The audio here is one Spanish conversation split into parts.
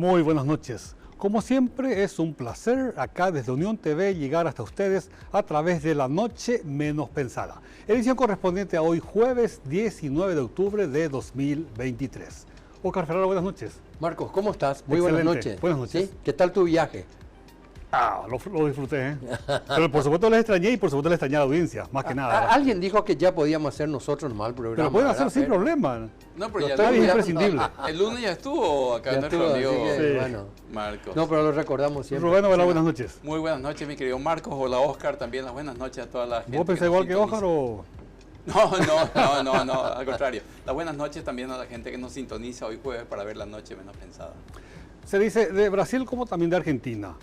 Muy buenas noches. Como siempre, es un placer acá desde Unión TV llegar hasta ustedes a través de La Noche Menos Pensada. Edición correspondiente a hoy, jueves 19 de octubre de 2023. Oscar Ferraro, buenas noches. Marcos, ¿cómo estás? Muy Excelente. buenas noches. Buenas noches. ¿Sí? ¿Qué tal tu viaje? Lo disfruté, ¿eh? Pero por supuesto les extrañé y por supuesto les extrañé a la audiencia, más que nada. Alguien dijo que ya podíamos hacer nosotros nomás el programa. Pero pueden ¿verdad? hacer sin problema. No, pero ya Es imprescindible. el lunes ya estuvo acá Ya nuestro estuvo, amigo así que, Sí. bueno. Marcos. No, pero lo recordamos siempre. Rubén, hola, buenas noches. Muy buenas noches, mi querido Marcos. Hola, Oscar. También las buenas noches a toda la gente. ¿Vos pensás nos igual que sintoniza. Oscar o...? No, al contrario. Las buenas noches también a la gente que nos sintoniza hoy jueves para ver La Noche Menos Pensada. Se dice de Brasil como también de Argentina.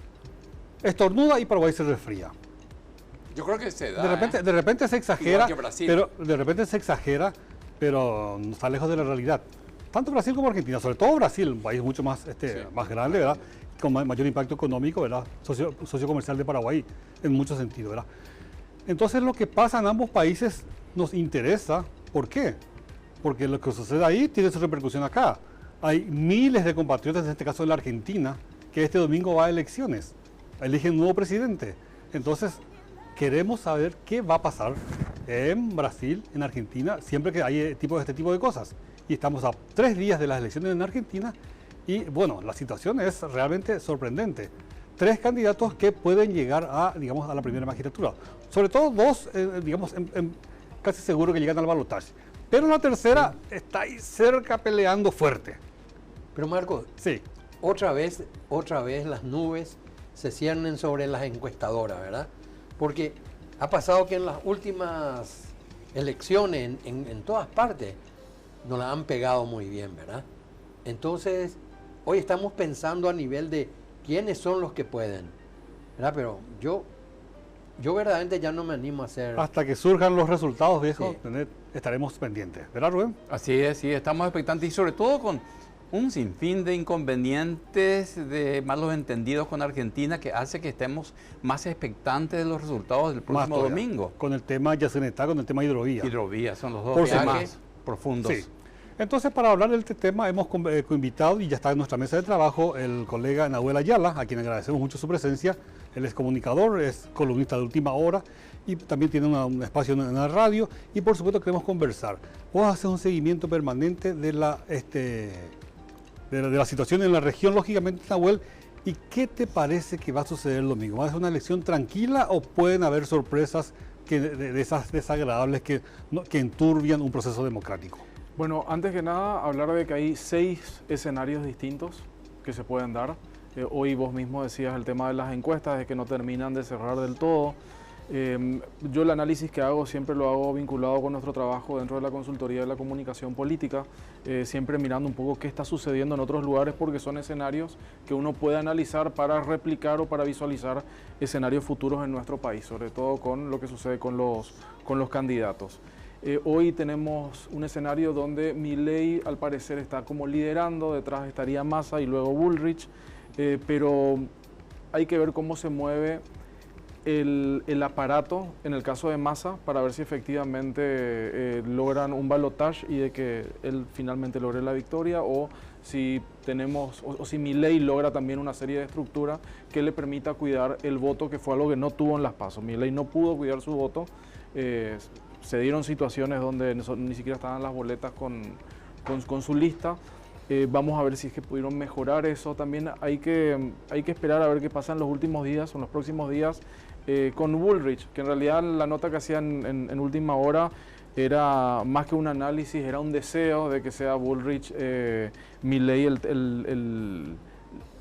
Estornuda y Paraguay se resfría. Yo creo que se da. De repente se exagera, Igual que Brasil. pero no está lejos de la realidad. Tanto Brasil como Argentina, sobre todo Brasil, un país mucho más, Sí. más grande, ¿verdad? Con mayor impacto económico, ¿verdad? Sociocomercial de Paraguay, en muchos sentidos, ¿verdad? Entonces lo que pasa en ambos países nos interesa. ¿Por qué? Porque lo que sucede ahí tiene su repercusión acá. Hay miles de compatriotas, en este caso en la Argentina, que este domingo va a elecciones. Eligen un nuevo presidente. Entonces, queremos saber qué va a pasar en Brasil, en Argentina, siempre que hay este tipo de cosas. Y estamos a 3 días de las elecciones en Argentina y, bueno, la situación es realmente sorprendente. 3 candidatos que pueden llegar a, digamos, a la primera magistratura. Sobre todo 2, digamos, casi seguro que llegan al balotaje. Pero la tercera está ahí cerca peleando fuerte. Pero Marcos, Sí. otra vez las nubes se ciernen sobre las encuestadoras, ¿verdad? Porque ha pasado que en las últimas elecciones, en todas partes, nos la han pegado muy bien, ¿verdad? Entonces, hoy estamos pensando a nivel de quiénes son los que pueden, ¿verdad? Pero yo verdaderamente ya no me animo a hacer... Hasta que surjan los resultados, viejo, Sí. estaremos pendientes. ¿Verdad, Rubén? Así es, sí, estamos expectantes y sobre todo con un sinfín de inconvenientes, de malos entendidos con Argentina que hace que estemos más expectantes de los resultados del próximo todavía. domingo. Con el tema Yacenetá, con el tema hidrovía. Hidrovías son los dos Por temas supuesto. profundos. Sí. Entonces, para hablar de este tema, hemos invitado y ya está en nuestra mesa de trabajo el colega Nahuel Ayala, a quien agradecemos mucho su presencia. Él es comunicador, es columnista de Última Hora y también tiene un espacio en la radio. Y por supuesto queremos conversar. Vos haces un seguimiento permanente de la situación en la región, lógicamente, Nahuel. ¿Y qué te parece que va a suceder el domingo? ¿Va a ser una elección tranquila o pueden haber sorpresas de esas desagradables que enturbian un proceso democrático? Bueno, antes que nada, hablar de que hay 6 escenarios distintos que se pueden dar. Hoy vos mismo decías el tema de las encuestas, de que no terminan de cerrar del todo. Yo el análisis que hago siempre lo hago vinculado con nuestro trabajo dentro de la consultoría de la comunicación política, siempre mirando un poco qué está sucediendo en otros lugares porque son escenarios que uno puede analizar para replicar o para visualizar escenarios futuros en nuestro país, sobre todo con lo que sucede con los candidatos. Hoy tenemos un escenario donde Milei al parecer está como liderando, detrás estaría Massa y luego Bullrich, pero hay que ver cómo se mueve el aparato en el caso de Massa para ver si efectivamente logran un balotaje y de que él finalmente logre la victoria o si si Milei logra también una serie de estructuras que le permita cuidar el voto, que fue algo que no tuvo en las PASO. Milei no pudo cuidar su voto. Se dieron situaciones donde ni siquiera estaban las boletas con su lista. Vamos a ver si es que pudieron mejorar eso. También hay que esperar a ver qué pasa en los últimos días o en los próximos días con Bullrich, que en realidad la nota que hacían en Última Hora era más que un análisis, era un deseo de que sea Bullrich, Milei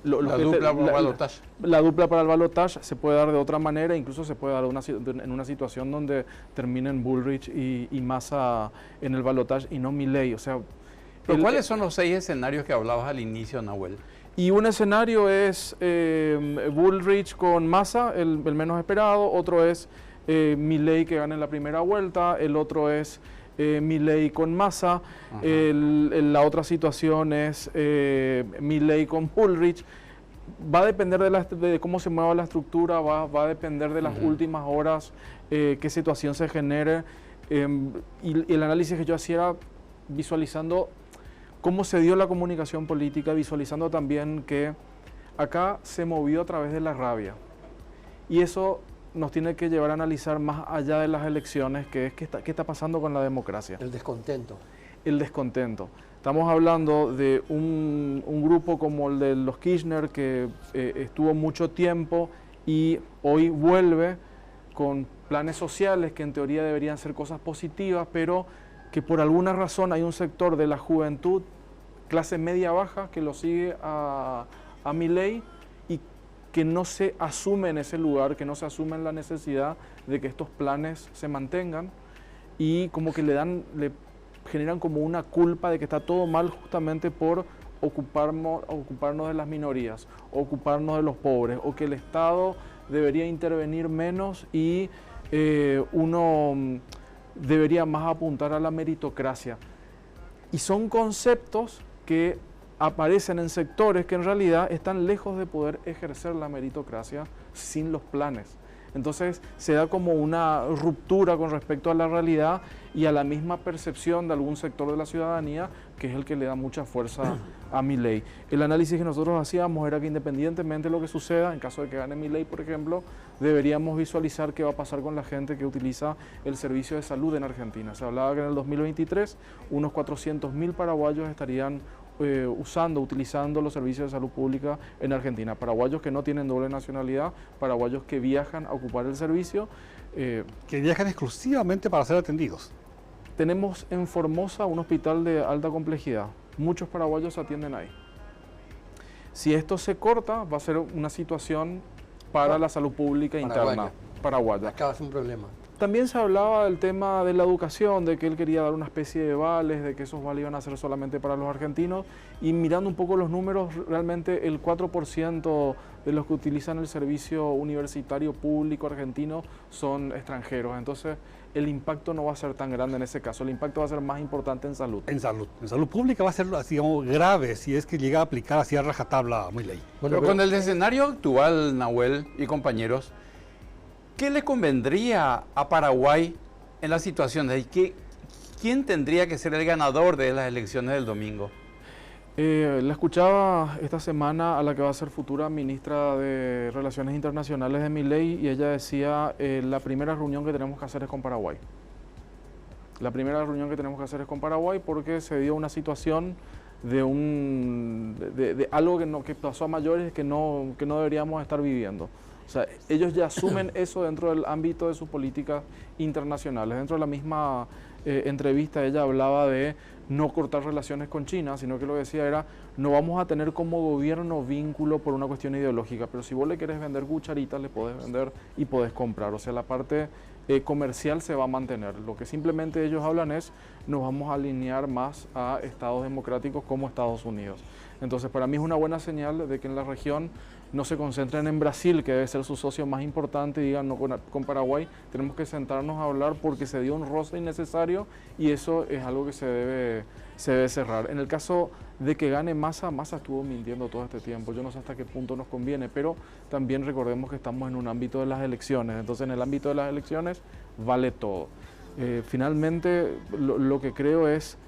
la dupla para el balotaje. Se puede dar de otra manera, incluso se puede dar en una situación donde terminen Bullrich y Massa en el balotaje y no Milei. O sea, ¿Pero cuáles son los 6 escenarios que hablabas al inicio, Nahuel? Y un escenario es Bullrich con Massa, el menos esperado. Otro es Milei que gana en la primera vuelta. El otro es Milei con Massa. La otra situación es Milei con Bullrich. Va a depender de cómo se mueva la estructura, va a depender de las últimas horas, qué situación se genere. Y el análisis que yo hacía era visualizando cómo se dio la comunicación política, visualizando también que acá se movió a través de la rabia. Y eso nos tiene que llevar a analizar más allá de las elecciones, que es qué está pasando con la democracia. El descontento. El descontento. Estamos hablando de un grupo como el de los Kirchner, que estuvo mucho tiempo y hoy vuelve con planes sociales que en teoría deberían ser cosas positivas, pero que por alguna razón hay un sector de la juventud, clase media-baja, que lo sigue a Milei y que no se asume en ese lugar, que no se asume en la necesidad de que estos planes se mantengan y como que le generan como una culpa de que está todo mal justamente por ocuparnos de las minorías, ocuparnos de los pobres, o que el Estado debería intervenir menos y uno debería más apuntar a la meritocracia. Y son conceptos que aparecen en sectores que en realidad están lejos de poder ejercer la meritocracia sin los planes. Entonces se da como una ruptura con respecto a la realidad y a la misma percepción de algún sector de la ciudadanía, que es el que le da mucha fuerza a Milei. El análisis que nosotros hacíamos era que independientemente de lo que suceda, en caso de que gane Milei, por ejemplo, deberíamos visualizar qué va a pasar con la gente que utiliza el servicio de salud en Argentina. Se hablaba que en el 2023 unos 400.000 paraguayos estarían utilizando los servicios de salud pública en Argentina. Paraguayos que no tienen doble nacionalidad, paraguayos que viajan a ocupar el servicio. Que viajan exclusivamente para ser atendidos. Tenemos en Formosa un hospital de alta complejidad. Muchos paraguayos se atienden ahí. Si esto se corta, va a ser una situación para la salud pública interna paraguaya. Acá es un problema. También se hablaba del tema de la educación, de que él quería dar una especie de vales, de que esos vales iban a ser solamente para los argentinos. Y mirando un poco los números, realmente el 4% de los que utilizan el servicio universitario público argentino son extranjeros. Entonces, el impacto no va a ser tan grande en ese caso. El impacto va a ser más importante en salud. En salud pública va a ser, digamos, grave si es que llega a aplicar así a rajatabla Milei. Bueno, pero con el escenario actual, Nahuel y compañeros, ¿qué le convendría a Paraguay en la situación de quién tendría que ser el ganador de las elecciones del domingo? La escuchaba esta semana a la que va a ser futura ministra de Relaciones Internacionales de Milei y ella decía, la primera reunión que tenemos que hacer es con Paraguay. La primera reunión que tenemos que hacer es con Paraguay porque se dio una situación de algo que pasó a mayores que no deberíamos estar viviendo. O sea, ellos ya asumen eso dentro del ámbito de sus políticas internacionales. Dentro de la misma entrevista ella hablaba de no cortar relaciones con China, sino que lo que decía era, no vamos a tener como gobierno vínculo por una cuestión ideológica, pero si vos le querés vender cucharitas, le podés vender y podés comprar. O sea, la parte comercial se va a mantener. Lo que simplemente ellos hablan es, nos vamos a alinear más a estados democráticos como Estados Unidos. Entonces, para mí es una buena señal de que en la región no se concentren en Brasil, que debe ser su socio más importante, y digan, no, con Paraguay tenemos que sentarnos a hablar porque se dio un roce innecesario y eso es algo que se debe cerrar. En el caso de que gane Massa estuvo mintiendo todo este tiempo. Yo no sé hasta qué punto nos conviene, pero también recordemos que estamos en un ámbito de las elecciones. Entonces, en el ámbito de las elecciones vale todo. Finalmente, lo que creo es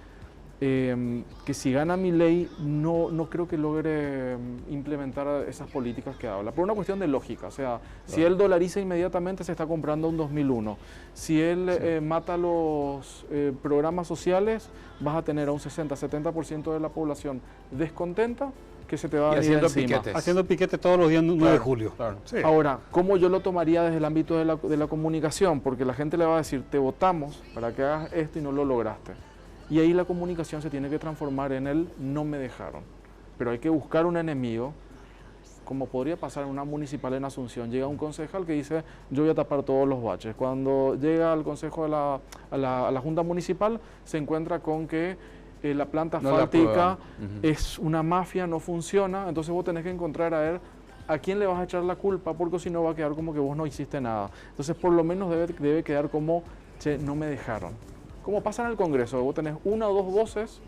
que si gana Milei no creo que logre implementar esas políticas que habla, por una cuestión de lógica. O sea, si él dolariza inmediatamente se está comprando un 2001. Si él mata los programas sociales, vas a tener a un 60-70% de la población descontenta que se te va a venir encima. Haciendo piquete todos los días 9 de julio. Claro. Sí. Ahora, ¿cómo yo lo tomaría desde el ámbito de la comunicación? Porque la gente le va a decir, te votamos para que hagas esto y no lo lograste. Y ahí la comunicación se tiene que transformar en el no me dejaron. Pero hay que buscar un enemigo, como podría pasar en una municipal en Asunción. Llega un concejal que dice, yo voy a tapar todos los baches. Cuando llega al consejo a la junta municipal, se encuentra con que la planta asfáltica es una mafia, no funciona. Entonces vos tenés que encontrar a ver a quién le vas a echar la culpa, porque si no va a quedar como que vos no hiciste nada. Entonces por lo menos debe quedar como, che, no me dejaron. Como pasa en el Congreso, vos tenés una o dos voces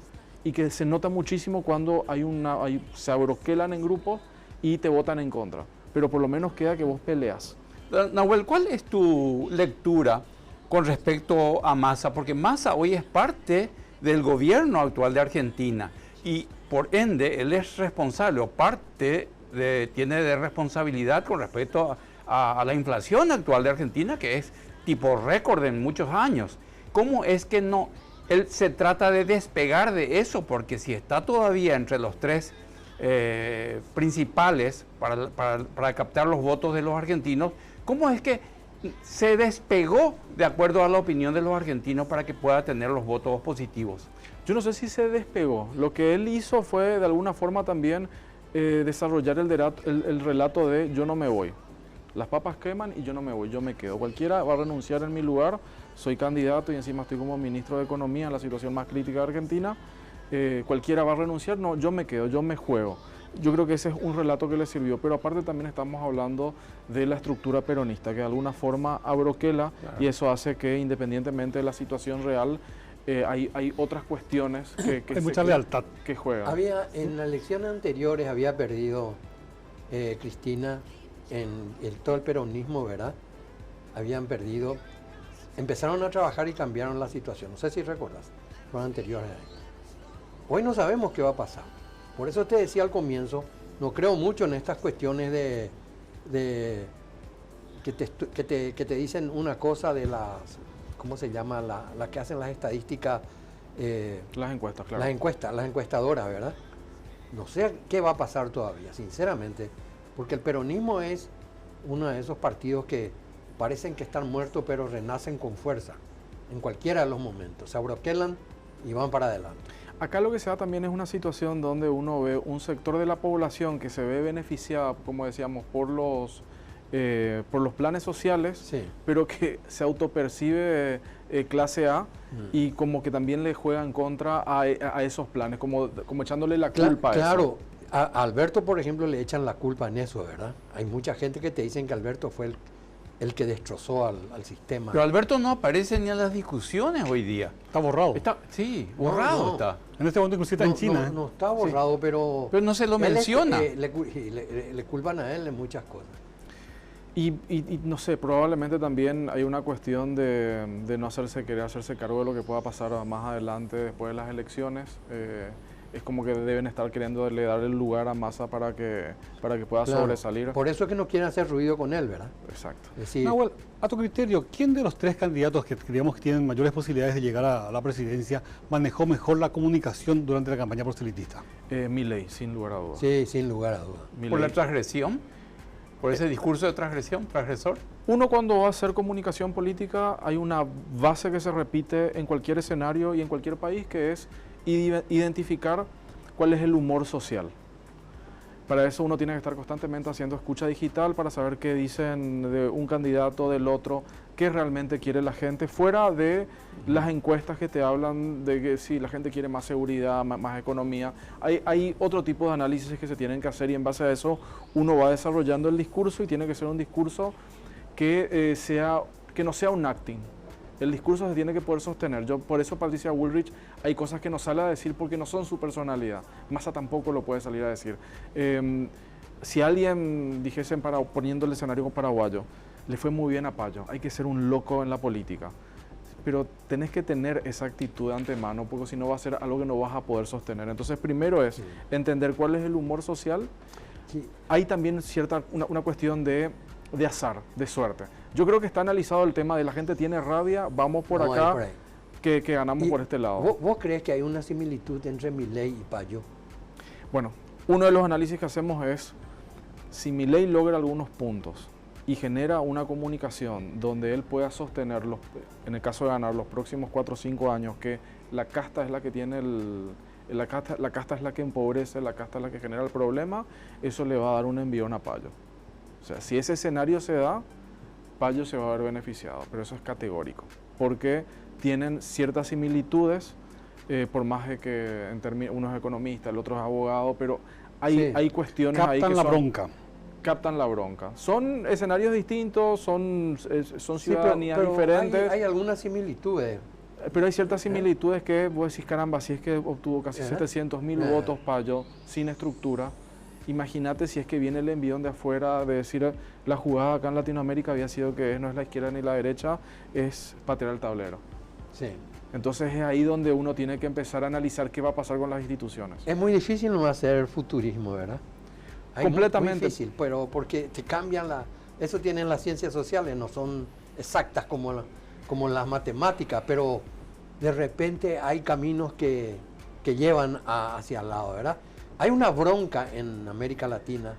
y que se nota muchísimo cuando se abroquelan en grupos y te votan en contra. Pero por lo menos queda que vos peleas. Nahuel, ¿cuál es tu lectura con respecto a Massa? Porque Massa hoy es parte del gobierno actual de Argentina. y por ende él es responsable o tiene de responsabilidad con respecto a la inflación actual de Argentina, que es tipo récord en muchos años. ¿Cómo es que no? Él se trata de despegar de eso, porque si está todavía entre los tres principales para captar los votos de los argentinos, ¿cómo es que se despegó de acuerdo a la opinión de los argentinos para que pueda tener los votos positivos? Yo no sé si se despegó. Lo que él hizo fue de alguna forma también desarrollar el relato de yo no me voy. Las papas queman y yo no me voy, yo me quedo. Cualquiera va a renunciar en mi lugar, soy candidato y encima estoy como ministro de Economía en la situación más crítica de Argentina. Cualquiera va a renunciar, no, yo me quedo, yo me juego. Yo creo que ese es un relato que le sirvió, pero aparte también estamos hablando de la estructura peronista, que de alguna forma abroquela, claro. Y eso hace que independientemente de la situación real, hay otras cuestiones que hay mucha lealtad que juegan. En las elecciones anteriores había perdido Cristina todo el peronismo, ¿verdad? Habían perdido, empezaron a trabajar y cambiaron la situación. No sé si recuerdas, fueron anteriores a esto. Hoy no sabemos qué va a pasar. Por eso te decía al comienzo, no creo mucho en estas cuestiones que te dicen una cosa de las, ¿cómo se llama? La que hacen las estadísticas. Las encuestas, claro. Las encuestadoras, ¿verdad? No sé qué va a pasar todavía, sinceramente, porque el peronismo es uno de esos partidos que parecen que están muertos, pero renacen con fuerza en cualquiera de los momentos. Se abroquelan y van para adelante. Acá lo que se da también es una situación donde uno ve un sector de la población que se ve beneficiada, como decíamos, por los planes sociales, sí, pero que se autopercibe clase A y como que también le juega en contra a esos planes, como echándole la culpa a eso. Claro, a Alberto, por ejemplo, le echan la culpa en eso, ¿verdad? Hay mucha gente que te dicen que Alberto fue el que destrozó al sistema. Pero Alberto no aparece ni en las discusiones hoy día. Está borrado. Sí, borrado está. En este momento inclusive está en China. No está borrado, sí, pero no se lo menciona. Le culpan a él de muchas cosas. Y no sé, probablemente también hay una cuestión de no querer hacerse cargo de lo que pueda pasar más adelante después de las elecciones. Es como que deben estar queriendo dar el lugar a Massa para que pueda sobresalir. Por eso es que no quieren hacer ruido con él, ¿verdad? Exacto. Es decir, Nahuel, a tu criterio, ¿quién de los tres candidatos que creíamos que tienen mayores posibilidades de llegar a la presidencia manejó mejor la comunicación durante la campaña proselitista? Milei, sin lugar a dudas. Sí, sin lugar a dudas. ¿Por la transgresión? ¿Por ese discurso de transgresión, transgresor? Uno cuando va a hacer comunicación política hay una base que se repite en cualquier escenario y en cualquier país, que es identificar cuál es el humor social. Para eso uno tiene que estar constantemente haciendo escucha digital para saber qué dicen de un candidato, del otro, qué realmente quiere la gente, fuera de las encuestas que te hablan de que sí, la gente quiere más seguridad, más economía. Hay otro tipo de análisis que se tienen que hacer y en base a eso uno va desarrollando el discurso y tiene que ser un discurso que no sea un acting. El discurso se tiene que poder sostener. Por eso Patricia Bullrich hay cosas que no sale a decir porque no son su personalidad. Massa tampoco lo puede salir a decir. Si alguien dijese poniendo el escenario paraguayo, le fue muy bien a Payo, hay que ser un loco en la política. Pero tenés que tener esa actitud de antemano, porque si no va a ser algo que no vas a poder sostener. Entonces primero es entender cuál es el humor social. Sí. Hay también una cuestión de azar, de suerte. Yo creo que está analizado el tema de la gente tiene rabia, vamos por acá, que ganamos por este lado. ¿Vos crees que hay una similitud entre Milei y Payo? Bueno, uno de los análisis que hacemos es, si Milei logra algunos puntos y genera una comunicación donde él pueda sostener, en el caso de ganar los próximos 4 o 5 años, que la casta es la que tiene la casta es la que empobrece, la casta es la que genera el problema, eso le va a dar un envión a Payo. O sea, si ese escenario se da, Payo se va a ver beneficiado, pero eso es categórico, porque tienen ciertas similitudes, por más de que uno es economista, el otro es abogado, pero hay cuestiones ahí que captan la bronca. Son escenarios distintos, son ciudadanías diferentes. Hay algunas similitudes. Pero hay ciertas similitudes que vos decís, caramba, si es que obtuvo casi 700.000 votos Payo sin estructura, imagínate si es que viene el envión de afuera de decir la jugada acá en Latinoamérica había sido que no es la izquierda ni la derecha, es patear el tablero. Sí. Entonces es ahí donde uno tiene que empezar a analizar qué va a pasar con las instituciones. Es muy difícil no hacer futurismo, ¿verdad? Completamente. Muy difícil, pero porque te cambian eso tienen las ciencias sociales, no son exactas como las matemáticas, pero de repente hay caminos que llevan hacia el lado, ¿verdad? Hay una bronca en América Latina,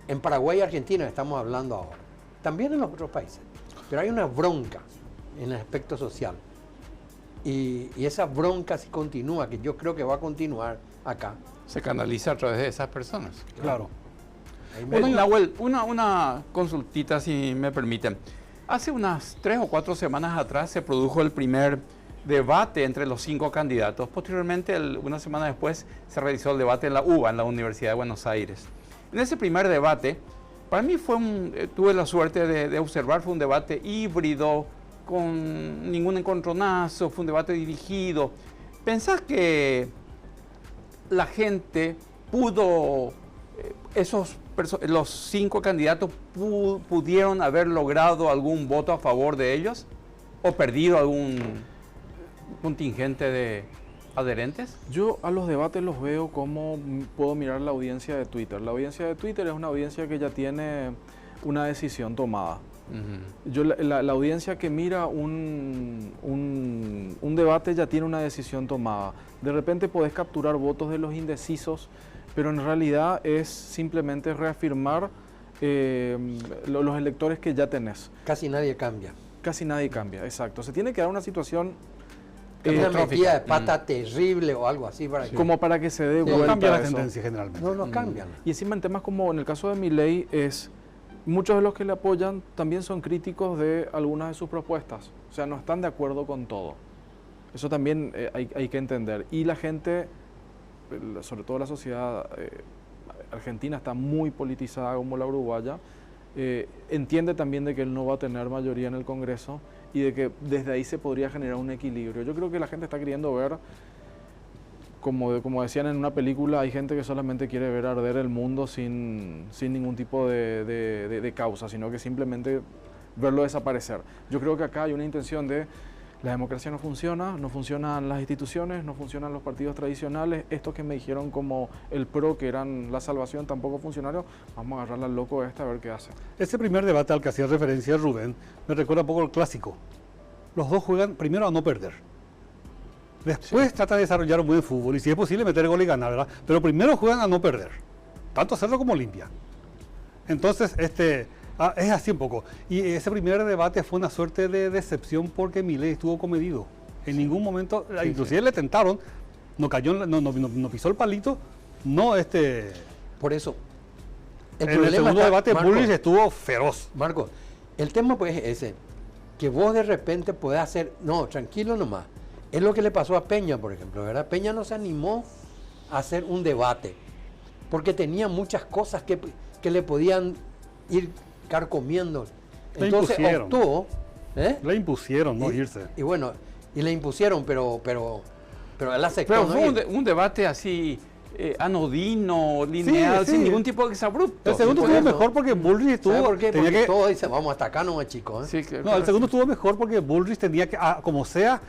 en Paraguay y Argentina estamos hablando ahora, también en los otros países, pero hay una bronca en el aspecto social. Y esa bronca si continúa, que yo creo que va a continuar acá. Se canaliza a través de esas personas. Claro. Nahuel, una consultita si me permiten. Hace unas 3 o 4 semanas atrás se produjo el primer debate entre los 5 candidatos. Posteriormente, una semana después, se realizó el debate en la UBA, en la Universidad de Buenos Aires. En ese primer debate, para mí tuve la suerte de observar, fue un debate híbrido, con ningún encontronazo, fue un debate dirigido. ¿Pensás que la gente pudo, los 5 candidatos pudieron haber logrado algún voto a favor de ellos? ¿O perdido algún contingente de adherentes? Yo a los debates los veo como puedo mirar la audiencia de Twitter. La audiencia de Twitter es una audiencia que ya tiene una decisión tomada. Yo, la audiencia que mira un debate ya tiene una decisión tomada. De repente podés capturar votos de los indecisos, pero en realidad es simplemente reafirmar los electores que ya tenés. Casi nadie cambia. Casi nadie cambia, exacto. Se tiene que dar una situación una metida de pata terrible o algo así para que... como para que se dé No vuelta cambia la eso. tendencia generalmente. No cambian. Y encima en temas como en el caso de Milei muchos de los que le apoyan también son críticos de algunas de sus propuestas. O sea, no están de acuerdo con todo. Eso también hay que entender. Y la gente, sobre todo la sociedad argentina, está muy politizada como la uruguaya. Entiende también de que él no va a tener mayoría en el Congreso y de que desde ahí se podría generar un equilibrio. Yo creo que la gente está queriendo ver, como decían en una película, hay gente que solamente quiere ver arder el mundo sin ningún tipo de causa, sino que simplemente verlo desaparecer. Yo creo que acá hay una intención de la democracia no funciona, no funcionan las instituciones, no funcionan los partidos tradicionales, estos que me dijeron como el PRO, que eran la salvación, tampoco funcionaron, vamos a agarrarle al loco a ver qué hace. Ese primer debate al que hacía referencia Rubén me recuerda un poco al clásico. Los dos juegan primero a no perder. Después tratan de desarrollar un buen fútbol y si es posible meter gol y ganar, ¿verdad? Pero primero juegan a no perder. Tanto hacerlo como limpia. Entonces, es así un poco. Y ese primer debate fue una suerte de decepción porque Milei estuvo comedido. En ningún momento, inclusive le tentaron, no cayó, no pisó el palito, Por eso, en el segundo debate Marco, Bullrich estuvo feroz. Marco, el tema pues es ese, que vos de repente podés hacer, no, tranquilo nomás. Es lo que le pasó a Peña, por ejemplo, ¿verdad? Peña no se animó a hacer un debate, porque tenía muchas cosas que le podían ir carcomiendo. Entonces optó... Le impusieron no irse. Y bueno, y le impusieron, pero él aceptó. Pero fue un debate así anodino, lineal, sin ningún tipo de exabrupto. El segundo estuvo mejor porque Bullrich estuvo... ¿Sabe por qué? Porque todo dice, vamos hasta acá nomás, chicos. Sí, no, el segundo estuvo mejor porque Bullrich tenía que, como sea,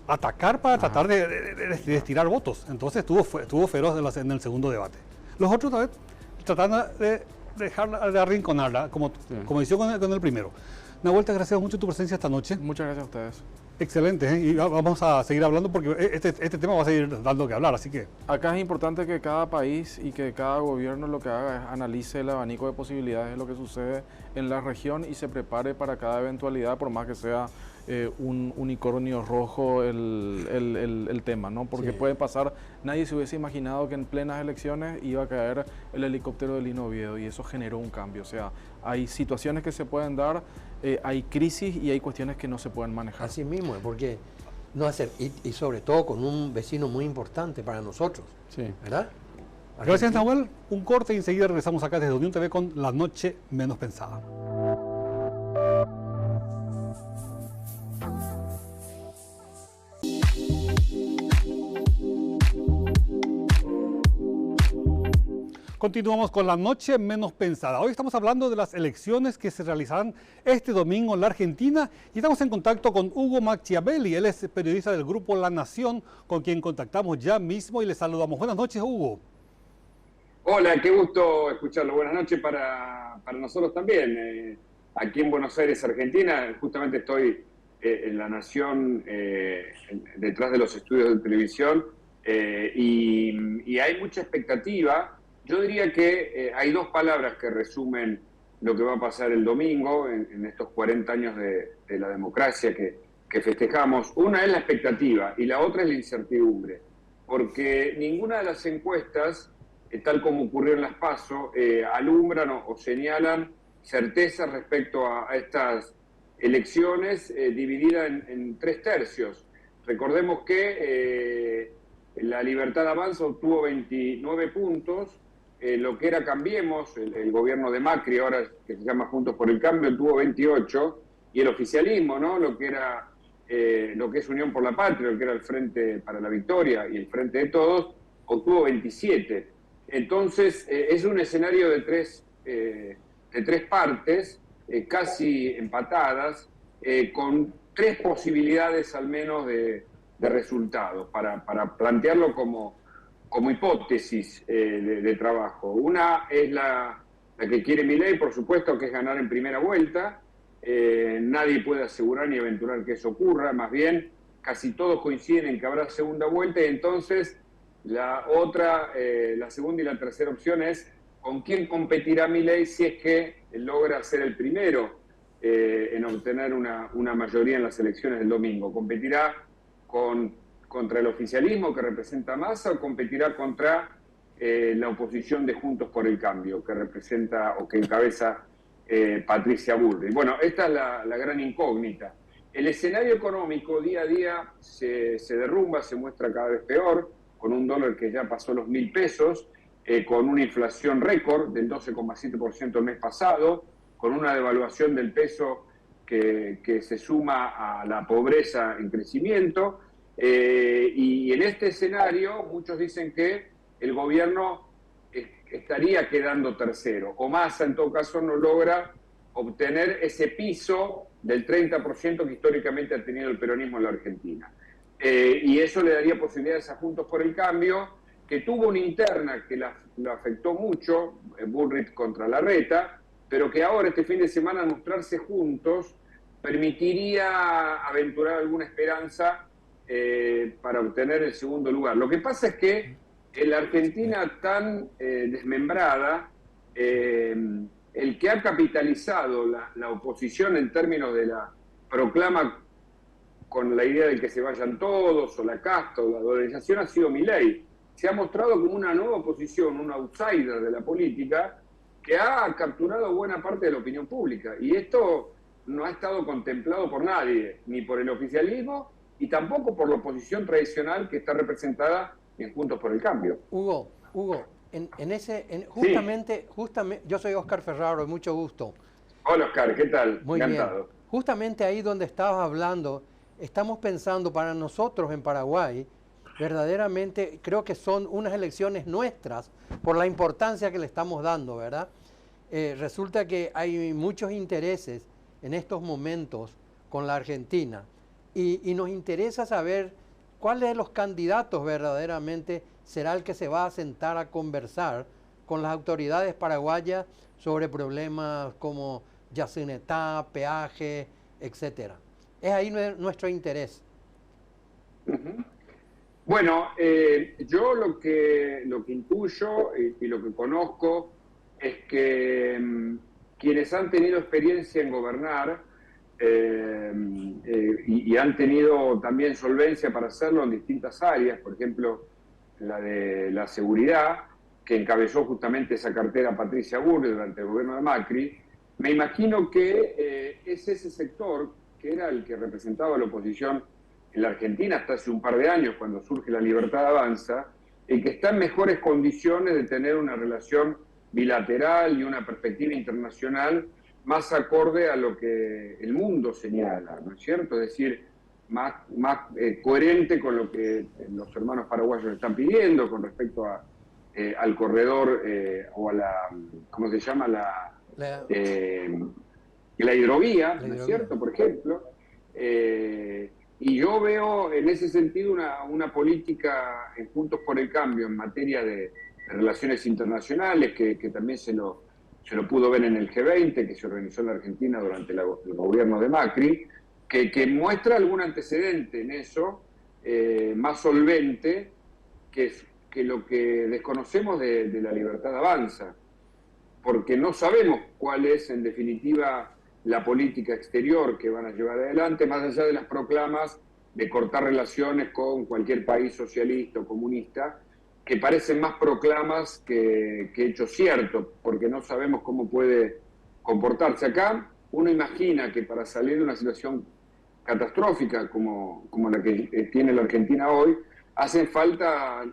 atacar para tratar de estirar votos. Entonces estuvo feroz en el segundo debate. Los otros otra vez tratando de arrinconarla, como hizo con el primero. Nahuel, te agradecemos mucho tu presencia esta noche. Muchas gracias a ustedes. Excelente, ¿eh? Y vamos a seguir hablando porque este tema va a seguir dando que hablar, así que... Acá es importante que cada país y que cada gobierno lo que haga es analice el abanico de posibilidades de lo que sucede en la región y se prepare para cada eventualidad, por más que sea un unicornio rojo el tema, ¿no? Porque puede pasar, nadie se hubiese imaginado que en plenas elecciones iba a caer el helicóptero de Lino Oviedo y eso generó un cambio. O sea, hay situaciones que se pueden dar, hay crisis y hay cuestiones que no se pueden manejar. Así mismo, porque no hacer, y sobre todo con un vecino muy importante para nosotros, ¿verdad? Gracias, Nahuel. Un corte y enseguida regresamos acá desde Unión TV con La Noche Menos Pensada. Continuamos con la noche menos pensada. Hoy estamos hablando de las elecciones que se realizarán este domingo en la Argentina y estamos en contacto con Hugo Machiavelli. Él es periodista del grupo La Nación, con quien contactamos ya mismo y le saludamos. Buenas noches, Hugo. Hola, qué gusto escucharlo. Buenas noches para nosotros también. Aquí en Buenos Aires, Argentina, justamente estoy en La Nación, detrás de los estudios de televisión, y hay mucha expectativa. Yo diría que hay dos palabras que resumen lo que va a pasar el domingo en estos 40 años de la democracia que festejamos. Una es la expectativa y la otra es la incertidumbre, porque ninguna de las encuestas, tal como ocurrió en las PASO, alumbran o señalan certezas respecto a estas elecciones divididas en 3/3. Recordemos que la Libertad Avanza obtuvo 29 puntos, lo que era Cambiemos, el gobierno de Macri, ahora que se llama Juntos por el Cambio, tuvo 28, y el oficialismo, ¿no? Lo que es Unión por la Patria, lo que era el Frente para la Victoria y el Frente de Todos, obtuvo 27. Entonces, es un escenario de tres partes, casi empatadas, con 3 posibilidades al menos de resultados, para plantearlo como hipótesis de trabajo. Una es la que quiere Milei, por supuesto, que es ganar en primera vuelta. Nadie puede asegurar ni aventurar que eso ocurra, más bien casi todos coinciden en que habrá segunda vuelta, y entonces la segunda y la tercera opción es con quién competirá Milei si es que logra ser el primero en obtener una mayoría en las elecciones del domingo. ¿Competirá contra el oficialismo que representa Massa o competirá contra la oposición de Juntos por el Cambio que representa o que encabeza Patricia Bullrich? Bueno, esta es la gran incógnita. El escenario económico día a día se derrumba, se muestra cada vez peor, con un dólar que ya pasó los 1.000 pesos, con una inflación récord del 12,7% el mes pasado, con una devaluación del peso que se suma a la pobreza en crecimiento. Y en este escenario muchos dicen que el gobierno estaría quedando tercero, o Massa en todo caso no logra obtener ese piso del 30% que históricamente ha tenido el peronismo en la Argentina. Y eso le daría posibilidades a Juntos por el Cambio, que tuvo una interna que lo afectó mucho, Bullrich contra Larreta, pero que ahora este fin de semana al mostrarse juntos permitiría aventurar alguna esperanza para obtener el segundo lugar. Lo que pasa es que en la Argentina tan desmembrada, el que ha capitalizado la oposición en términos de la proclama con la idea de que se vayan todos, o la casta, o la dolarización, ha sido Milei. Se ha mostrado como una nueva oposición, un outsider de la política, que ha capturado buena parte de la opinión pública. Y esto no ha estado contemplado por nadie, ni por el oficialismo, y tampoco por la oposición tradicional que está representada en Juntos por el Cambio. Hugo, justamente, yo soy Oscar Ferraro, mucho gusto. Hola Oscar, ¿qué tal? Muy encantado. bien. Justamente ahí donde estabas hablando, estamos pensando para nosotros en Paraguay, verdaderamente creo que son unas elecciones nuestras por la importancia que le estamos dando, ¿verdad? Resulta que hay muchos intereses en estos momentos con la Argentina y nos interesa saber cuál de los candidatos verdaderamente será el que se va a sentar a conversar con las autoridades paraguayas sobre problemas como Yacyretá, peaje, etcétera. Es ahí nuestro interés. Uh-huh. Bueno, yo lo que intuyo y lo que conozco es que quienes han tenido experiencia en gobernar y han tenido también solvencia para hacerlo en distintas áreas, por ejemplo, la de la seguridad, que encabezó justamente esa cartera Patricia Bullrich durante el gobierno de Macri, me imagino que es ese sector que era el que representaba a la oposición en la Argentina hasta hace un par de años, cuando surge la Libertad Avanza, y que está en mejores condiciones de tener una relación bilateral y una perspectiva internacional más acorde a lo que el mundo señala, ¿no es cierto? Es decir, más coherente con lo que los hermanos paraguayos están pidiendo con respecto a al corredor o a la, ¿cómo se llama? La- La hidrovía, La ¿no es hidrovía. cierto? Por ejemplo. Y yo veo en ese sentido una política en Juntos por el Cambio en materia de relaciones internacionales, que también se lo pudo ver en el G20, que se organizó en la Argentina durante el gobierno de Macri, que muestra algún antecedente en eso, más solvente que lo que desconocemos de la Libertad Avanza, porque no sabemos cuál es en definitiva la política exterior que van a llevar adelante, más allá de las proclamas de cortar relaciones con cualquier país socialista o comunista, que parecen más proclamas que hechos ciertos, porque no sabemos cómo puede comportarse. Acá uno imagina que para salir de una situación catastrófica como la que tiene la Argentina hoy, hace falta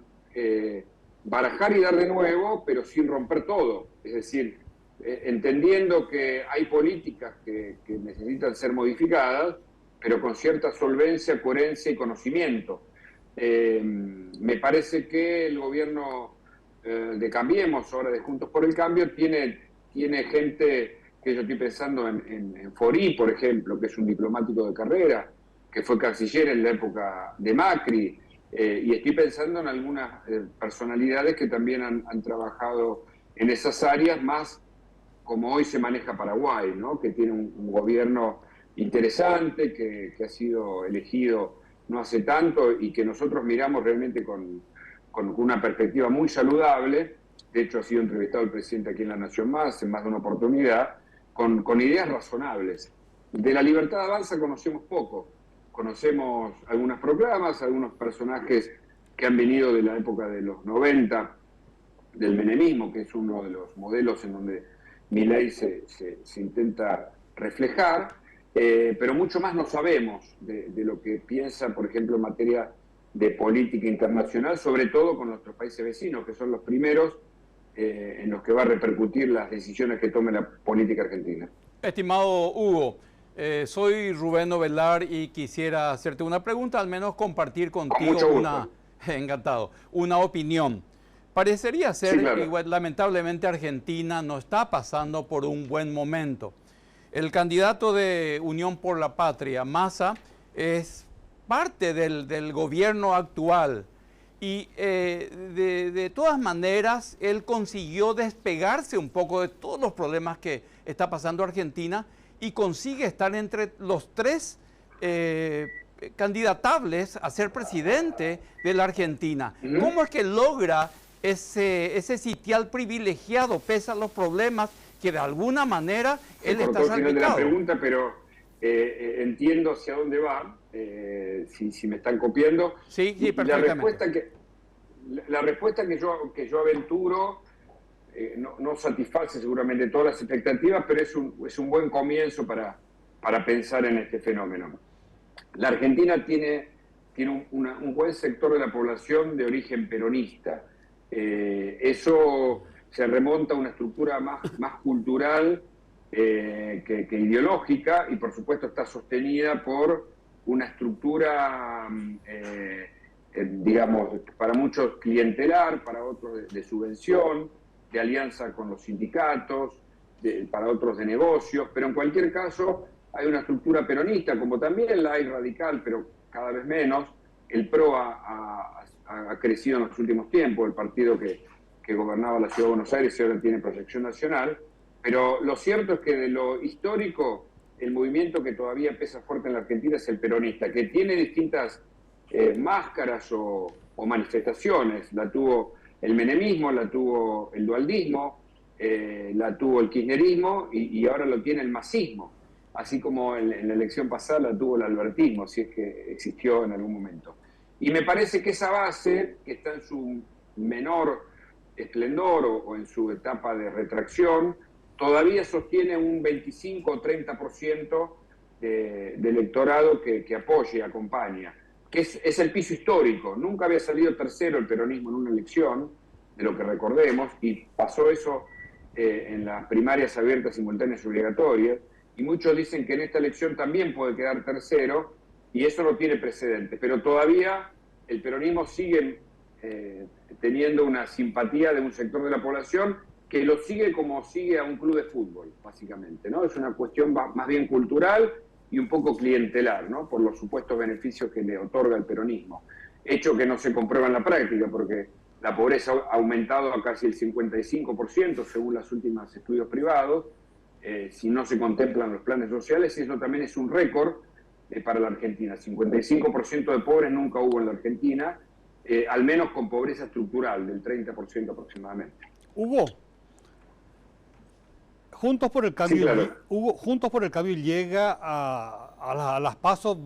barajar y dar de nuevo, pero sin romper todo. Es decir, entendiendo que hay políticas que necesitan ser modificadas, pero con cierta solvencia, coherencia y conocimiento. Me parece que el gobierno de Cambiemos, ahora de Juntos por el Cambio, tiene gente, que yo estoy pensando en Forí, por ejemplo, que es un diplomático de carrera, que fue canciller en la época de Macri, y estoy pensando en algunas personalidades que también han trabajado en esas áreas, más como hoy se maneja Paraguay, ¿no? Que tiene un gobierno interesante, que ha sido elegido no hace tanto y que nosotros miramos realmente con una perspectiva muy saludable. De hecho, ha sido entrevistado el presidente aquí en La Nación Más, en más de una oportunidad, con ideas razonables. De la Libertad Avanza conocemos poco. Conocemos algunas proclamas, algunos personajes que han venido de la época de los 90, del menemismo, que es uno de los modelos en donde Milei se intenta reflejar, pero mucho más no sabemos de lo que piensa, por ejemplo, en materia de política internacional, sobre todo con nuestros países vecinos, que son los primeros en los que va a repercutir las decisiones que tome la política argentina. Estimado Hugo, soy Rubén Novelar y quisiera hacerte una pregunta, al menos compartir contigo encantado, una opinión. Parecería ser, Sí, claro. igual, lamentablemente Argentina no está pasando por un buen momento. El candidato de Unión por la Patria, Massa, es parte del gobierno actual y de todas maneras él consiguió despegarse un poco de todos los problemas que está pasando Argentina y consigue estar entre los tres candidatables a ser presidente de la Argentina. ¿Cómo es que logra ese sitial privilegiado pese a los problemas que de alguna manera él está salpicado? Al final de la pregunta, pero entiendo hacia dónde va, si me están copiando. Sí, perfectamente. La respuesta que yo aventuro no satisface seguramente todas las expectativas, pero es un buen comienzo para pensar en este fenómeno. La Argentina tiene un buen sector de la población de origen peronista. Eso se remonta a una estructura más cultural que ideológica, y por supuesto está sostenida por una estructura, digamos, para muchos clientelar, para otros de subvención, de alianza con los sindicatos, para otros de negocios, pero en cualquier caso hay una estructura peronista, como también la hay radical, pero cada vez menos. El PRO ha crecido en los últimos tiempos, el partido que gobernaba la Ciudad de Buenos Aires y ahora tiene proyección nacional, pero lo cierto es que de lo histórico, el movimiento que todavía pesa fuerte en la Argentina es el peronista, que tiene distintas máscaras o manifestaciones. La tuvo el menemismo, la tuvo el dualdismo, la tuvo el kirchnerismo y ahora lo tiene el masismo, así como en la elección pasada la tuvo el albertismo, si es que existió en algún momento. Y me parece que esa base, que está en su menor esplendor o en su etapa de retracción, todavía sostiene un 25 o 30% de electorado que apoya y acompaña, que es el piso histórico. Nunca había salido tercero el peronismo en una elección, de lo que recordemos, y pasó eso en las primarias abiertas, simultáneas y obligatorias, y muchos dicen que en esta elección también puede quedar tercero, y eso no tiene precedentes, pero todavía el peronismo sigue teniendo una simpatía de un sector de la población que lo sigue como sigue a un club de fútbol, básicamente, ¿no? Es una cuestión más bien cultural y un poco clientelar, ¿no? Por los supuestos beneficios que le otorga el peronismo. Hecho que no se comprueba en la práctica, porque la pobreza ha aumentado a casi el 55%, según los últimos estudios privados, si no se contemplan los planes sociales, y eso también es un récord para la Argentina. 55% de pobres nunca hubo en la Argentina, al menos con pobreza estructural, del 30% aproximadamente. Hugo, Juntos por el Cambio, Sí, claro. Juntos por el Cambio llega a las PASO,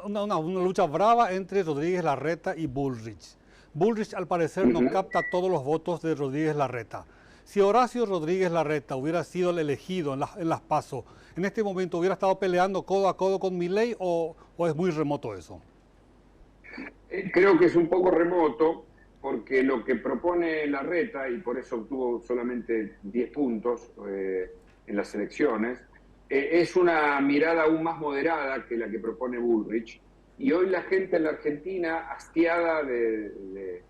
una lucha brava entre Rodríguez Larreta y Bullrich. Bullrich al parecer no capta todos los votos de Rodríguez Larreta. Si Horacio Rodríguez Larreta hubiera sido el elegido en las PASO, en este momento hubiera estado peleando codo a codo con Milei o es muy remoto eso. Creo que es un poco remoto, porque lo que propone Larreta, y por eso obtuvo solamente 10 puntos en las elecciones, es una mirada aún más moderada que la que propone Bullrich. Y hoy la gente en la Argentina, hastiada de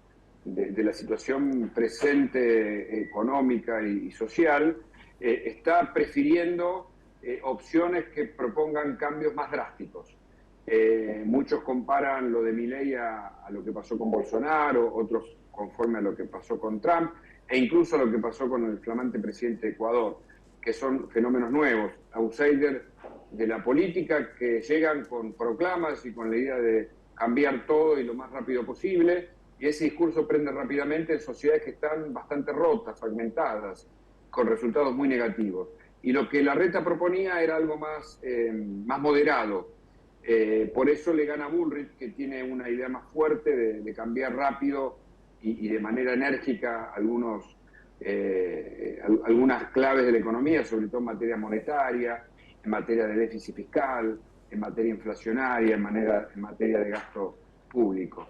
la situación presente económica y social, está prefiriendo opciones que propongan cambios más drásticos. Muchos comparan lo de Milei a lo que pasó con Bolsonaro, otros conforme a lo que pasó con Trump, e incluso a lo que pasó con el flamante presidente de Ecuador, que son fenómenos nuevos, outsiders de la política que llegan con proclamas y con la idea de cambiar todo y lo más rápido posible, y ese discurso prende rápidamente en sociedades que están bastante rotas, fragmentadas, con resultados muy negativos. Y lo que Larreta proponía era algo más moderado. Por eso le gana Bullrich, que tiene una idea más fuerte de cambiar rápido y de manera enérgica algunas claves de la economía, sobre todo en materia monetaria, en materia de déficit fiscal, en materia inflacionaria, en materia de gasto público.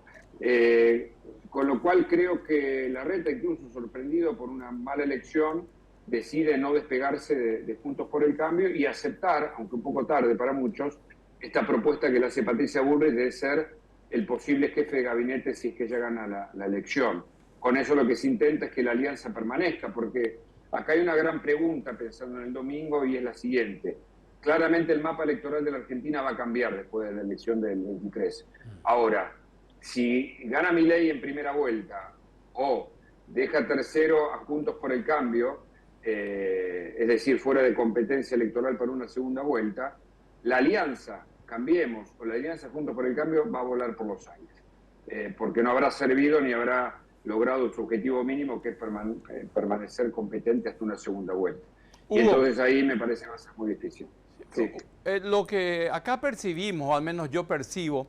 Con lo cual creo que Larreta, incluso sorprendido por una mala elección, decide no despegarse de Juntos por el Cambio y aceptar, aunque un poco tarde para muchos, esta propuesta que le hace Patricia Bullrich de ser el posible jefe de gabinete si es que ella gana la elección. Con eso lo que se intenta es que la alianza permanezca, porque acá hay una gran pregunta pensando en el domingo y es la siguiente. Claramente el mapa electoral de la Argentina va a cambiar después de la elección del 23. Ahora, si gana Milei en primera vuelta o deja tercero a Juntos por el Cambio, es decir, fuera de competencia electoral para una segunda vuelta, la alianza, Cambiemos, o la alianza Juntos por el Cambio va a volar por los aires, porque no habrá servido ni habrá logrado su objetivo mínimo, que es permanecer competente hasta una segunda vuelta. Y entonces ahí me parece que va a ser muy difícil. Sí. Lo que acá percibimos, o al menos yo percibo,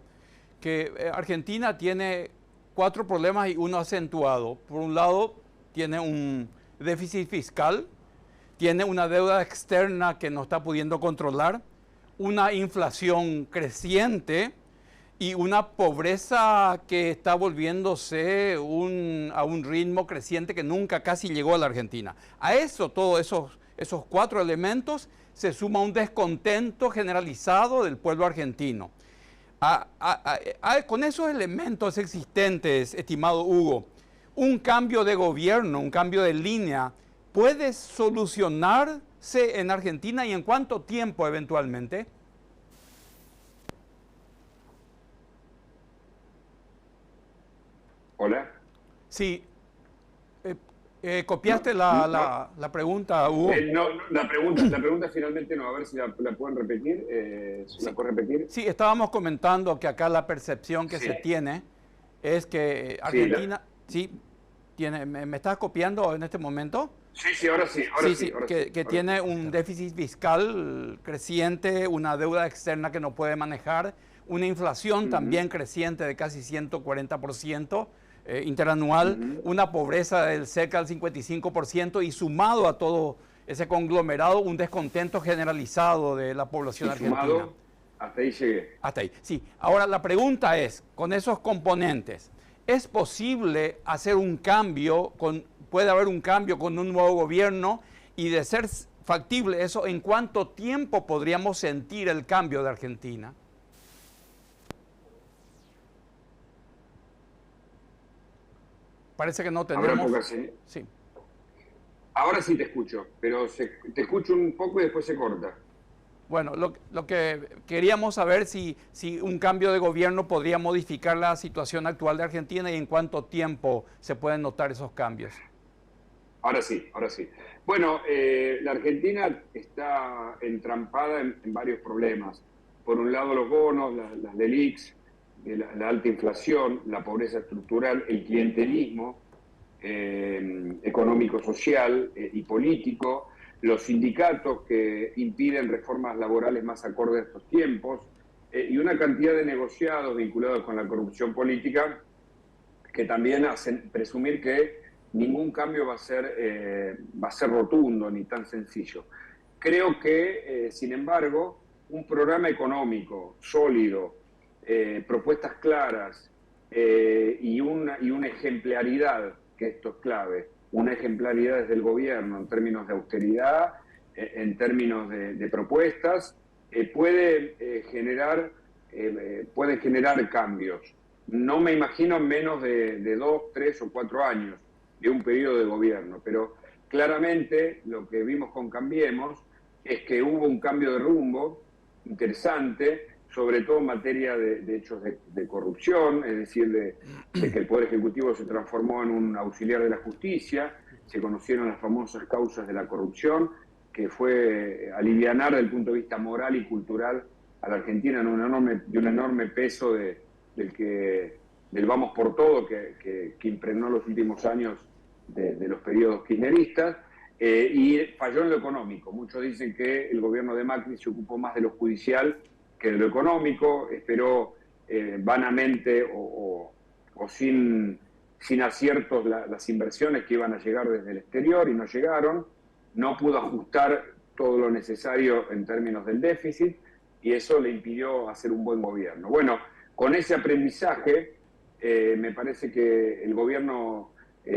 que Argentina tiene 4 problemas y uno acentuado. Por un lado, tiene un déficit fiscal, tiene una deuda externa que no está pudiendo controlar, una inflación creciente y una pobreza que está volviéndose a un ritmo creciente que nunca casi llegó a la Argentina. A eso, todos esos 4 elementos, se suma un descontento generalizado del pueblo argentino. Con esos elementos existentes, estimado Hugo, un cambio de gobierno, un cambio de línea, ¿puede solucionarse en Argentina y en cuánto tiempo eventualmente? Hola. Sí. ¿Copiaste la pregunta, Hugo? No, la pregunta finalmente no, a ver si la pueden repetir. ¿La pueden repetir? Sí, estábamos comentando que acá la percepción que se tiene es que Argentina, ¿me estás copiando en este momento? Sí, ahora sí. Que tiene un déficit fiscal creciente, una deuda externa que no puede manejar, una inflación también creciente de casi 140%. Interanual, una pobreza del cerca del 55% y sumado a todo ese conglomerado, un descontento generalizado de la población argentina. Sumado, hasta ahí llegué. Hasta ahí, sí. Ahora la pregunta es, con esos componentes, ¿es posible hacer un cambio, puede haber un cambio con un nuevo gobierno y de ser factible eso, ¿en cuánto tiempo podríamos sentir el cambio de Argentina? Parece que no Habrá tenemos... poca señal. Sí. Ahora sí te escucho, pero te escucho un poco y después se corta. Bueno, lo que queríamos saber si un cambio de gobierno podría modificar la situación actual de Argentina y en cuánto tiempo se pueden notar esos cambios. Ahora sí, ahora sí. Bueno, la Argentina está entrampada en varios problemas. Por un lado los bonos, las LELIQs, la alta inflación, la pobreza estructural, el clientelismo económico-social y político, los sindicatos que impiden reformas laborales más acordes a estos tiempos, y una cantidad de negociados vinculados con la corrupción política que también hacen presumir que ningún cambio va a ser rotundo ni tan sencillo. Creo que, sin embargo, un programa económico sólido, propuestas claras y una ejemplaridad, que esto es clave, una ejemplaridad desde el gobierno en términos de austeridad, en términos de propuestas, puede generar cambios. No me imagino en menos de 2, 3 o 4 años de un periodo de gobierno, pero claramente lo que vimos con Cambiemos es que hubo un cambio de rumbo interesante, sobre todo en materia de hechos de corrupción, es decir, de que el Poder Ejecutivo se transformó en un auxiliar de la justicia, se conocieron las famosas causas de la corrupción, que fue alivianar desde el punto de vista moral y cultural a la Argentina de un enorme peso del vamos por todo que impregnó los últimos años de los periodos kirchneristas, y falló en lo económico. Muchos dicen que el gobierno de Macri se ocupó más de lo judicial que de lo económico, esperó vanamente o sin aciertos las inversiones que iban a llegar desde el exterior y no llegaron, no pudo ajustar todo lo necesario en términos del déficit y eso le impidió hacer un buen gobierno. Bueno, con ese aprendizaje me parece que el gobierno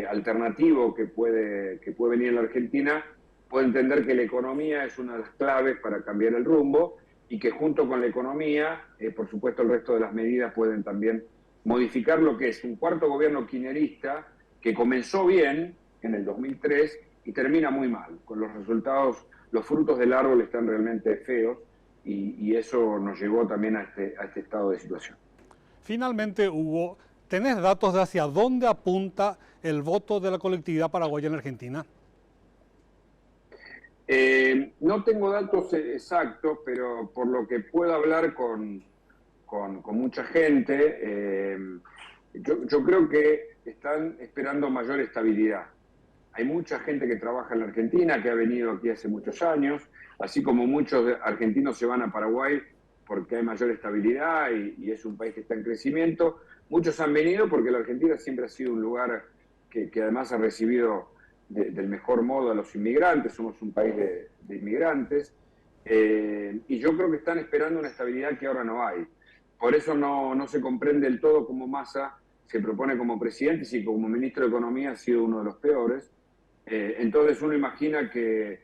alternativo que puede venir en la Argentina puede entender que la economía es una de las claves para cambiar el rumbo y que junto con la economía, por supuesto el resto de las medidas pueden también modificar lo que es un cuarto gobierno kirchnerista que comenzó bien en el 2003 y termina muy mal, con los resultados, los frutos del árbol están realmente feos y eso nos llevó también a este estado de situación. Finalmente, Hugo, ¿tenés datos de hacia dónde apunta el voto de la colectividad paraguaya en Argentina? No tengo datos exactos, pero por lo que puedo hablar con mucha gente, yo creo que están esperando mayor estabilidad. Hay mucha gente que trabaja en la Argentina, que ha venido aquí hace muchos años, así como muchos argentinos se van a Paraguay porque hay mayor estabilidad y es un país que está en crecimiento. Muchos han venido porque la Argentina siempre ha sido un lugar que además ha recibido del mejor modo a los inmigrantes, somos un país de inmigrantes, y yo creo que están esperando una estabilidad que ahora no hay. Por eso no se comprende del todo cómo Massa se propone como presidente, y como ministro de Economía ha sido uno de los peores. Entonces uno imagina que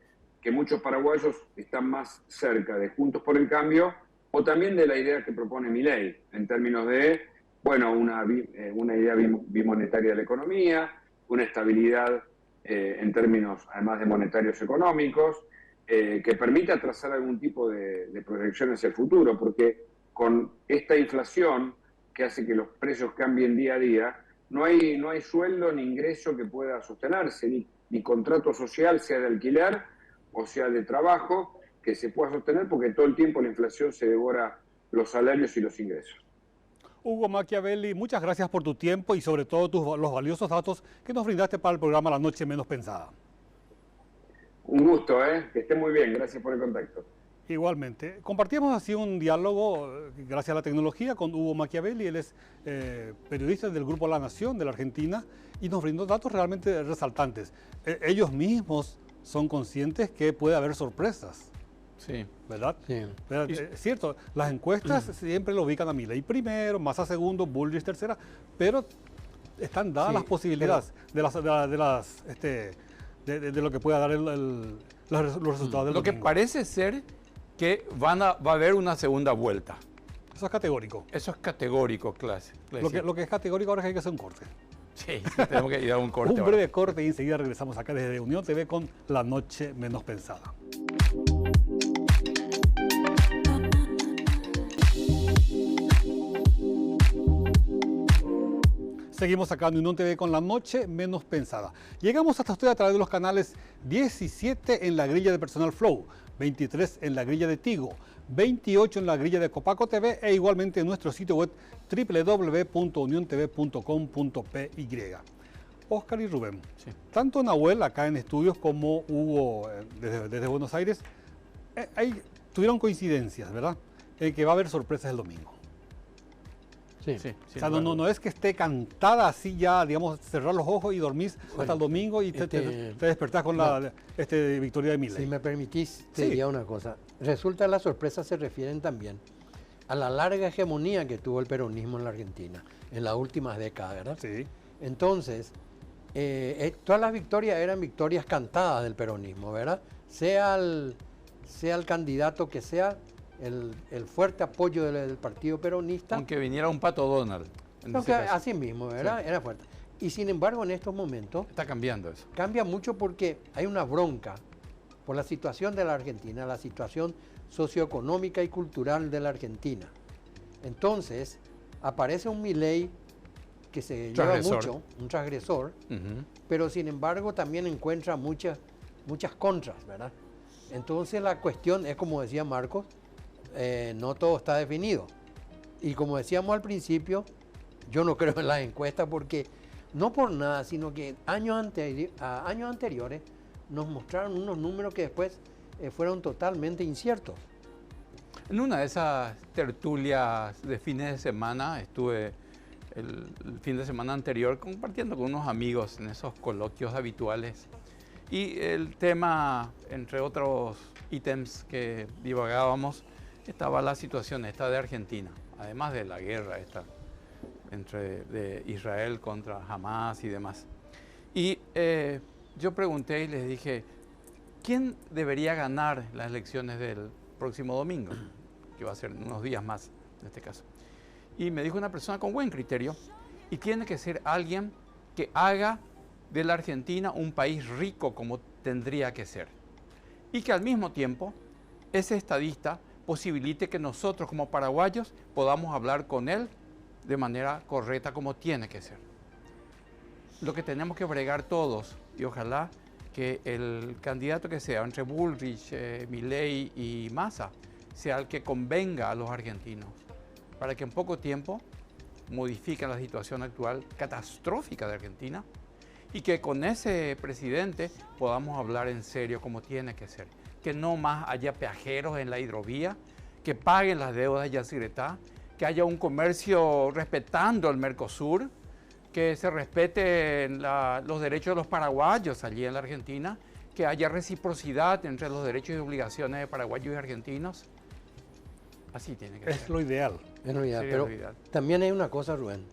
muchos paraguayos están más cerca de Juntos por el Cambio o también de la idea que propone Milei, en términos de, bueno, una idea bimonetaria de la economía, una estabilidad en términos además de monetarios económicos, que permita trazar algún tipo de proyección hacia el futuro, porque con esta inflación que hace que los precios cambien día a día, no hay sueldo ni ingreso que pueda sostenerse, ni contrato social, sea de alquiler o sea de trabajo, que se pueda sostener, porque todo el tiempo la inflación se devora los salarios y los ingresos. Hugo Machiavelli, muchas gracias por tu tiempo y sobre todo los valiosos datos que nos brindaste para el programa La Noche Menos Pensada. Un gusto, que esté muy bien, gracias por el contacto. Igualmente. Compartimos así un diálogo, gracias a la tecnología, con Hugo Machiavelli. Él es periodista del Grupo La Nación de la Argentina y nos brindó datos realmente resaltantes. Ellos mismos son conscientes que puede haber sorpresas. Sí. ¿Verdad? Sí. Es cierto, las encuestas siempre lo ubican a Milei primero, Massa segundo, Bullrich tercera, pero están dadas las posibilidades de lo que pueda dar los resultados del Lo que domingo. parece ser que va a haber una segunda vuelta. Eso es categórico. Eso es categórico, clase. Lo que es categórico ahora es que hay que hacer un corte. Sí, tenemos que ir a un corte. Un ahora. breve corte y enseguida regresamos acá desde Unión TV con La Noche Menos Pensada. Seguimos acá en Unión TV con La Noche Menos Pensada. Llegamos hasta usted a través de los canales 17 en la grilla de Personal Flow, 23 en la grilla de Tigo, 28 en la grilla de Copaco TV e igualmente en nuestro sitio web www.uniontv.com.py. Oscar y Rubén, Sí. tanto Nahuel acá en estudios como Hugo desde Buenos Aires, ahí tuvieron coincidencias, ¿verdad? En que va a haber sorpresas el domingo. Sí. Sí, O sea, no es que esté cantada así ya, digamos, cerrar los ojos y dormís hasta el domingo y te despertás con la victoria de Milei. Si me permitís, te Sí. diría una cosa. Resulta las sorpresas se refieren también a la larga hegemonía que tuvo el peronismo en la Argentina en las últimas décadas, ¿verdad? Sí. Entonces, todas las victorias eran victorias cantadas del peronismo, ¿verdad? Sea el candidato que sea, el fuerte apoyo del partido peronista. Aunque viniera un Pato Donald. en ese caso. Así mismo, ¿verdad? Era fuerte. Y sin embargo, en estos momentos Está cambiando eso. cambia mucho porque hay una bronca por la situación de la Argentina, la situación socioeconómica y cultural de la Argentina. Entonces, aparece un Milei que se lleva Transgresor. mucho, un transgresor, Ujú. pero sin embargo también encuentra muchas contras, ¿verdad? Entonces la cuestión es, como decía Marcos, no todo está definido. Y como decíamos al principio, yo no creo en las encuestas porque, no por nada, sino que años anteriores nos mostraron unos números que después fueron totalmente inciertos. En una de esas tertulias de fines de semana, estuve el fin de semana anterior compartiendo con unos amigos en esos coloquios habituales. Y el tema, entre otros ítems que divagábamos, estaba la situación esta de Argentina, además de la guerra esta de Israel contra Hamas y demás. Y yo pregunté y les dije, ¿quién debería ganar las elecciones del próximo domingo? Que va a ser en unos días más, en este caso. Y me dijo una persona con buen criterio, y tiene que ser alguien que haga de la Argentina un país rico como tendría que ser. Y que al mismo tiempo, ese estadista posibilite que nosotros como paraguayos podamos hablar con él de manera correcta como tiene que ser. Lo que tenemos que bregar todos, y ojalá que el candidato que sea entre Bullrich, Milei y Massa sea el que convenga a los argentinos para que en poco tiempo modifiquen la situación actual catastrófica de Argentina y que con ese presidente podamos hablar en serio como tiene que ser. Que no más haya peajeros en la hidrovía, que paguen las deudas de Yacyretá, que haya un comercio respetando el Mercosur, que se respeten los derechos de los paraguayos allí en la Argentina, que haya reciprocidad entre los derechos y obligaciones de paraguayos y argentinos. Así tiene que Es ser. lo ideal. Es lo ideal, Sería pero lo ideal. también hay una cosa, Rubén.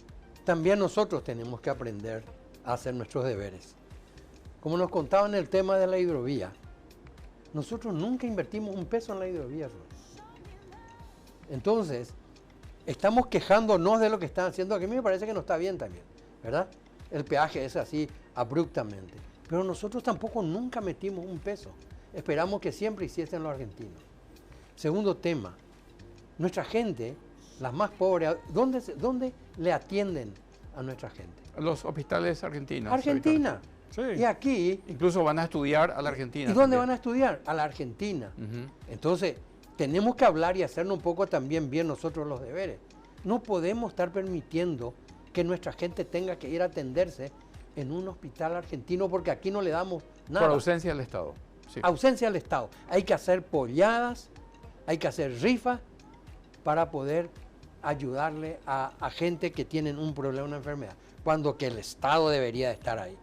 También nosotros tenemos que aprender a hacer nuestros deberes. Como nos contaban el tema de la hidrovía, nosotros nunca invertimos un peso en la hidrovía, Rubén. Entonces, estamos quejándonos de lo que están haciendo, que a mí me parece que no está bien también, ¿verdad? El peaje es así abruptamente. Pero nosotros tampoco nunca metimos un peso. Esperamos que siempre hiciesen los argentinos. Segundo tema, nuestra gente, las más pobres, ¿dónde le atienden a nuestra gente? Los hospitales argentinos. Argentina. Sí. Y aquí, Incluso van a estudiar a la Argentina. ¿y dónde van a estudiar? A la Argentina. Ujú. Entonces, tenemos que hablar y hacernos un poco también bien nosotros los deberes. No podemos estar permitiendo que nuestra gente tenga que ir a atenderse en un hospital argentino porque aquí no le damos nada. Por ausencia del Estado. Sí. Ausencia del Estado. Hay que hacer polladas, hay que hacer rifas para poder ayudarle a gente que tienen un problema, una enfermedad, cuando que el Estado debería de estar ahí.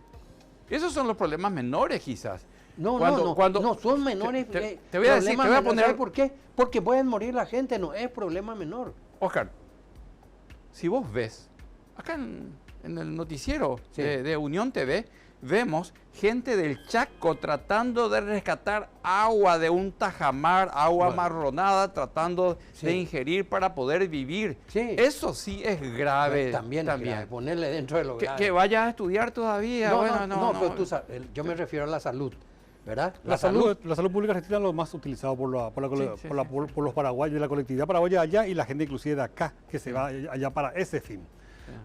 Esos son los problemas menores quizás. No, Cuando- no son menores te voy a decir, problemas te voy a menores. poner- ¿Sabe por qué? Porque pueden morir la gente, no es problema menor. Oscar, si vos ves, acá en el noticiero Sí. de Unión TV, vemos gente del Chaco tratando de rescatar agua de un tajamar, agua amarronada, tratando de ingerir para poder vivir. Sí. Eso sí es grave. También. Es grave, ponerle dentro de lo grave. Que vaya a estudiar todavía. No, pero tú sabes, yo me refiero a la salud, ¿verdad? La salud pública argentina es lo más utilizado por los paraguayos, de la colectividad paraguaya allá y la gente inclusive de acá que se va allá para ese fin.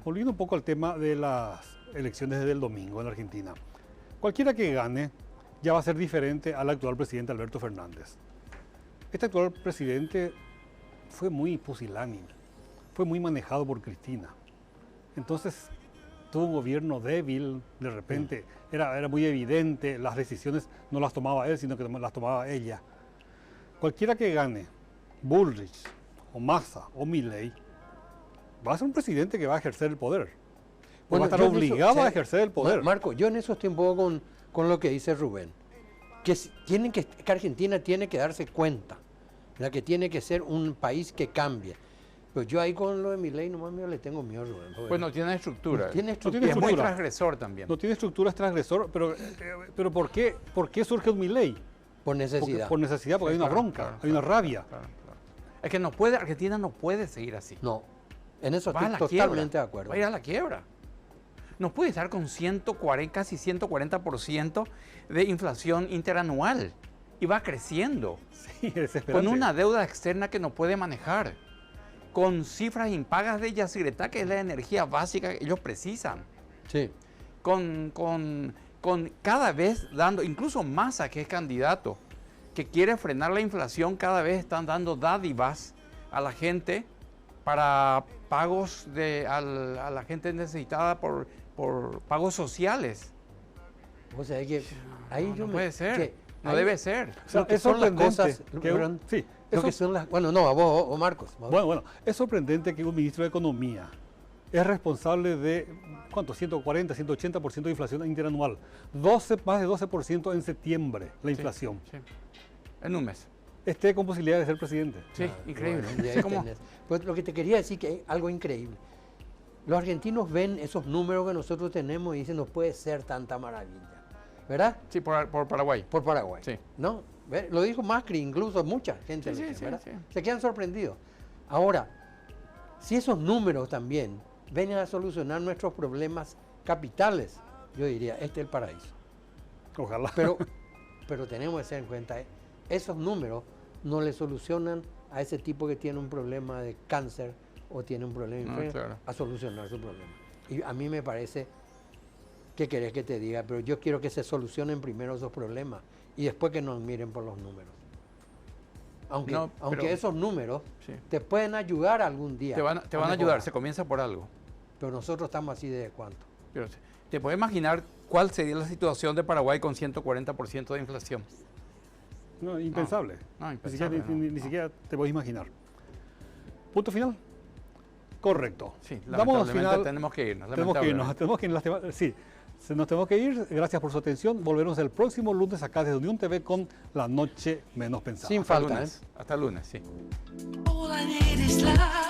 Volviendo un poco al tema de las elecciones del domingo en Argentina. Cualquiera que gane ya va a ser diferente al actual presidente Alberto Fernández. Este actual presidente fue muy pusilánime, fue muy manejado por Cristina. Entonces tuvo un gobierno débil, de repente era muy evidente, las decisiones no las tomaba él, sino que las tomaba ella. Cualquiera que gane, Bullrich, o Massa, o Milei, va a ser un presidente que va a ejercer el poder. Va a estar obligado a ejercer el poder. Marco, yo en eso estoy un poco con lo que dice Rubén. Que Argentina tiene que darse cuenta, ¿verdad? Que tiene que ser un país que cambie. Pero yo ahí con lo de Milei nomás le tengo miedo, Rubén. Pues no tiene estructura. No tiene estructura. Es muy transgresor también. No tiene estructura, es transgresor. Pero ¿por qué surge un Milei? Por necesidad. Por necesidad, porque hay una bronca, hay una rabia. Claro. Es que Argentina no puede seguir así. No, en eso estoy totalmente de acuerdo. Va a ir a la quiebra. No puede estar con casi 140% de inflación interanual. Y va creciendo. Sí, es desesperante. Con una deuda externa que no puede manejar. Con cifras impagas de Yacyretá, que es la energía básica que ellos precisan. Sí. Con cada vez dando, incluso Massa, que es candidato, que quiere frenar la inflación, cada vez están dando dádivas a la gente para pagos a la gente necesitada por pagos sociales. O sea, que ahí no puede ser, no debe ser. O sea, es son las cosas bueno, no, a vos o Marcos. Bueno, es sorprendente que un ministro de Economía es responsable de, ¿cuánto? 140, 180% de inflación interanual. Más de 12% en septiembre, la inflación. Sí. En un mes. Esté con posibilidad de ser presidente. Sí, increíble. Bueno, pues lo que te quería decir que hay algo increíble. Los argentinos ven esos números que nosotros tenemos y dicen, no puede ser tanta maravilla. ¿Verdad? Sí, por Paraguay. Por Paraguay. Sí. ¿No? Lo dijo Macri, incluso mucha gente. ¿Verdad? Sí. Se quedan sorprendidos. Ahora, si esos números también vienen a solucionar nuestros problemas capitales, yo diría, este es el paraíso. Ojalá. Pero tenemos que tener en cuenta, esos números no le solucionan a ese tipo que tiene un problema de cáncer o tiene un problema a solucionar su problema. Y a mí me parece, ¿qué querés que te diga? Pero yo quiero que se solucionen primero esos problemas y después que nos miren por los números. Aunque esos números te pueden ayudar algún día. Te van a ayudar, se comienza por algo. Pero nosotros estamos así ¿desde cuánto? Pero ¿te puedes imaginar cuál sería la situación de Paraguay con 140% de inflación? No, impensable. No, impensable. Ni siquiera te puedes imaginar. ¿Punto final? Correcto. Sí, lamentablemente tenemos que irnos. Sí, nos tenemos que ir. Gracias por su atención. Volveremos el próximo lunes acá desde Unión TV con La Noche Menos Pensada. Sin falta. Hasta el lunes, sí. All I need is love.